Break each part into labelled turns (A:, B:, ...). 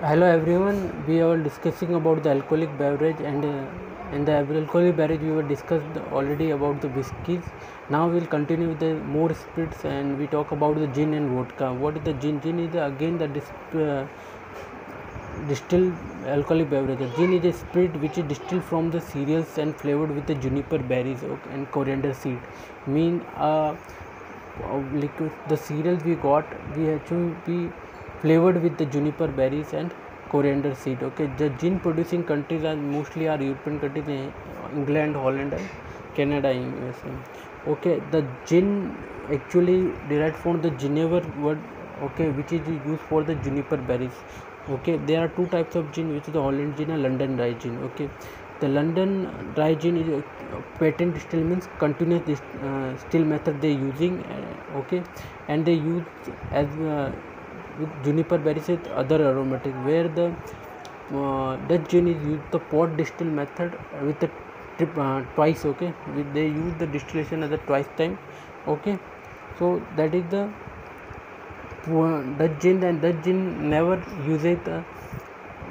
A: Hello everyone. We are discussing about the alcoholic beverage, and in the alcoholic beverage we were discussed already about the whiskeys. Now we'll continue with the more spirits, and we talk about the gin and vodka. What is the gin? Gin is again the distilled alcoholic beverage. Gin is a spirit which is distilled from the cereals and flavored with the juniper berries and coriander seed. Mean liquid, the cereals we got, we actually be flavored with the juniper berries and coriander seed. Okay, the gin producing countries are mostly our European countries, England, Holland, and Canada, USA. Okay, the gin actually derived from the Geneva word, okay, which is used for the juniper berries. Okay, there are two types of gin, which is the Holland gin and London dry gin. Okay, the London dry gin is patent distill, means continuous still method they using. Okay, and they use as with juniper berries with other aromatic, where the Dutch gin is used the pot distill method with the twice. Okay, they use the distillation as a twice time. Okay, so that is the Dutch gin, and Dutch gin never uses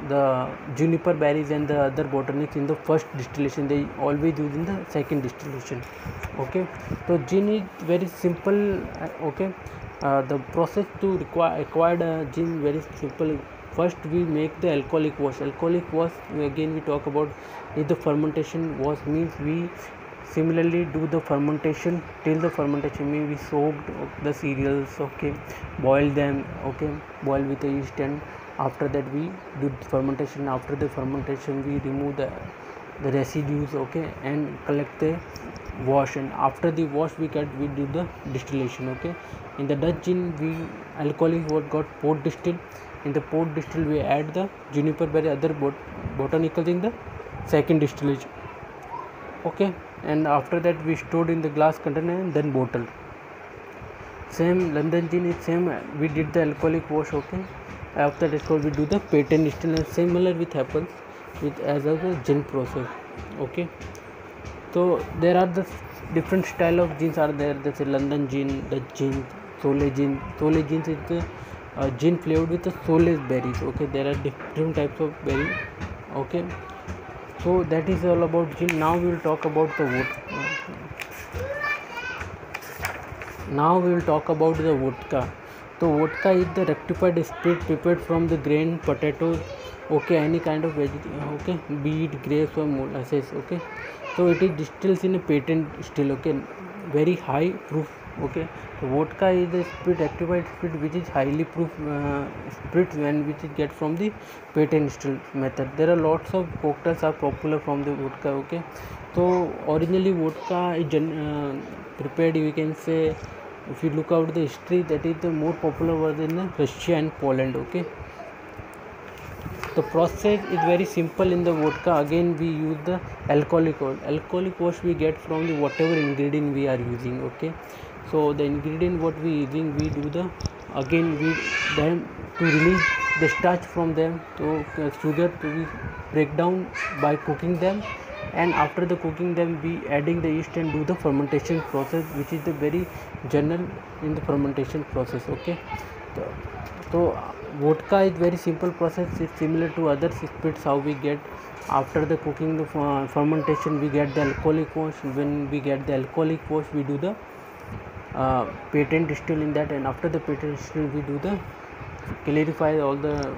A: the juniper berries and the other botanics in the first distillation. They always use in the second distillation. Okay, so gin is very simple. Okay, the process to acquire gin very simple. First we make the alcoholic wash. Alcoholic wash, again we talk about, is the fermentation wash, means we similarly do the fermentation. Till the fermentation means we soaked the cereals. Okay, boil them. Okay, boil with the yeast, and after that we do fermentation. After the fermentation we remove the residues. Okay, and collect the wash, and after the wash we do the distillation. Okay, in the Dutch gin we alcoholic what got pot distilled. In the pot distill we add the juniper berry other botanicals in the second distillation. Okay, and after that we stored in the glass container and then bottled. Same London gin is same, we did the alcoholic wash. Okay, after that we do the patent distill, and similar with happens with as a gin process. Okay, so there are the different style of gins are there. There's a London gin, Dutch gin, Sole gin. Sole gin is the gin flavored with the Sole berries. Okay, there are different types of berry. Okay, so that is all about gin. Now we will talk about the vodka. Now we will talk about the vodka. So vodka is the rectified spirit prepared from the grain, potatoes. Okay, any kind of vegetable. Okay, be it grapes or molasses. Okay, so it is distilled in a patent still. Okay, very high proof. Okay, so vodka is the spirit, rectified spirit, which is highly proof spirit, when which is get from the patent still method. There are lots of cocktails are popular from the vodka. Okay, so originally vodka is prepared, we can say, if you look out the history, that is the more popular was in Russia and Poland. Okay, the process is very simple in the vodka. Again we use the alcoholic wash. Alcoholic wash we get from the whatever ingredient we are using. Okay, so the ingredient what we using, we do the, again we then to release the starch from them, so sugar to be break down by cooking them, and after the cooking them we adding the yeast and do the fermentation process, which is the very general in the fermentation process. Okay, so vodka is very simple process. It's similar to other spirits. How we get after the cooking, the fermentation, we get the alcoholic wash. When we get the alcoholic wash, we do the patent distill in that, and after the patent distill we do the clarify all the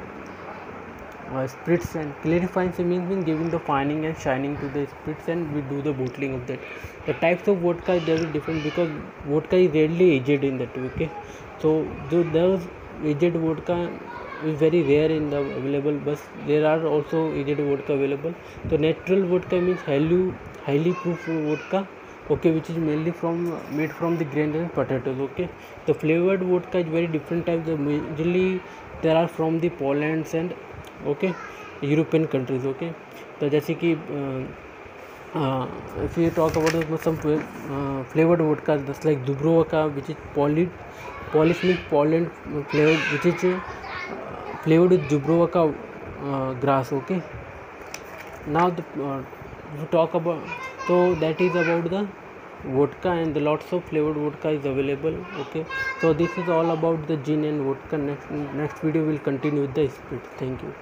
A: spirits, and clarifying means giving the fining and shining to the spirits, and we do the bottling of that. The types of vodka is very different, because vodka is rarely aged in that. Okay, so those aged vodka is very rare in the available, but there are also aged vodka available. So natural vodka means highly proof vodka. Okay, which is mainly made from the grain and potatoes. Okay, the flavored vodka is very different types. Usually there are from the Poland and, okay, European countries. Okay, तो जैसे कि if you talk about some flavored vodka, just like Dubrovka, which is Polish means Poland flavored, which is flavored with Dubrovka grass. Okay, now we talk about, so that is about the vodka, and lots of flavored vodka is available. Okay, so this is all about the gin and vodka. Next video will continue with the spirit. Thank you.